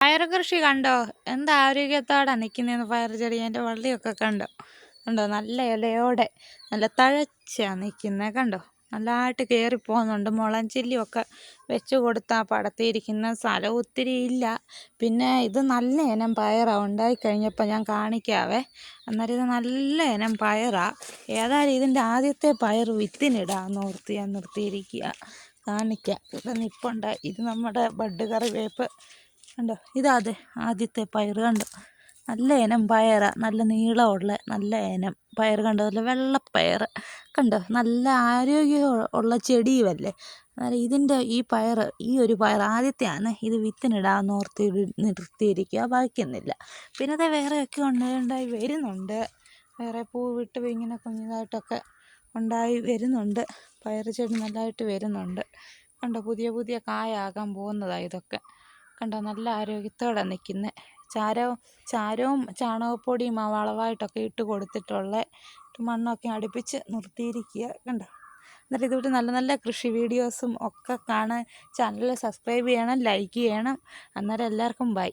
പയറ് കൃഷി കണ്ടോ? എന്ത് ആരോഗ്യത്തോടെ നിൽക്കുന്നതെന്ന് പയർ ചെടി. അതിൻ്റെ വള്ളിയൊക്കെ കണ്ടോ? നല്ല ഇലയോടെ നല്ല തഴച്ചാ നിൽക്കുന്നത് കണ്ടോ? നല്ലതായിട്ട് കയറിപ്പോകുന്നുണ്ട്. മുളഞ്ചില്ലിയൊക്കെ വെച്ച് കൊടുത്താൽ പടർത്തിയിരിക്കുന്ന സ്ഥലം ഒത്തിരി ഇല്ല. പിന്നെ ഇത് നല്ല ഇനം പയറാണ്. ഉണ്ടായിക്കഴിഞ്ഞപ്പോൾ ഞാൻ കാണിക്കാവേ. അന്നേരം ഇത് നല്ല ഇനം പയറാണ്. ഏതായാലും ഇതിൻ്റെ ആദ്യത്തെ പയർ വിത്തിനിടാമെന്ന് ഓർത്ത് ഞാൻ നിർത്തിയിരിക്കുക. കാണിക്കാം. ഇത് നിൽപ്പുണ്ട്. ഇത് നമ്മുടെ ബഡ് കറിവേപ്പ് കണ്ടോ? ഇതാതെ ആദ്യത്തെ പയർ കണ്ടോ? നല്ല ഇനം പയറാണ്. നല്ല നീളമുള്ള നല്ല ഇനം പയർ കണ്ടോ? നല്ല വെള്ളപ്പയർ കണ്ടോ? നല്ല ആരോഗ്യം ഉള്ള ചെടിയുമല്ലേ. അന്നേരം ഇതിൻ്റെ ഈ ഒരു പയർ ആദ്യത്തെയാണ്. ഇത് വിത്തിനിടാമെന്ന് ഓർത്ത് നിർത്തിയിരിക്കുക. വായിക്കുന്നില്ല. പിന്നെ അത് വേറെയൊക്കെ ഉണ്ടായി വരുന്നുണ്ട്. വേറെ പൂവിട്ട് ഇങ്ങനെ കുഞ്ഞതായിട്ടൊക്കെ ഉണ്ടായി വരുന്നുണ്ട്. പയർ ചെടി നല്ലതായിട്ട് വരുന്നുണ്ട് കണ്ടോ? പുതിയ പുതിയ കായാകാൻ പോകുന്നതാണ് ഇതൊക്കെ കണ്ടോ? നല്ല ആരോഗ്യത്തോടെ നിൽക്കുന്നത്. ചാരവും ചാണകപ്പൊടിയും വളമായിട്ടൊക്കെ ഇട്ട് കൊടുത്തിട്ടുള്ള മണ്ണൊക്കെ അടുപ്പിച്ച് നിർത്തിയിരിക്കുക കണ്ടോ? എന്നിട്ട് ഇതുപോലെ നല്ല നല്ല കൃഷി വീഡിയോസും ഒക്കെ കാണാൻ ചാനൽ സബ്സ്ക്രൈബ് ചെയ്യണം, ലൈക്ക് ചെയ്യണം. അന്നേരം എല്ലാവർക്കും ബൈ.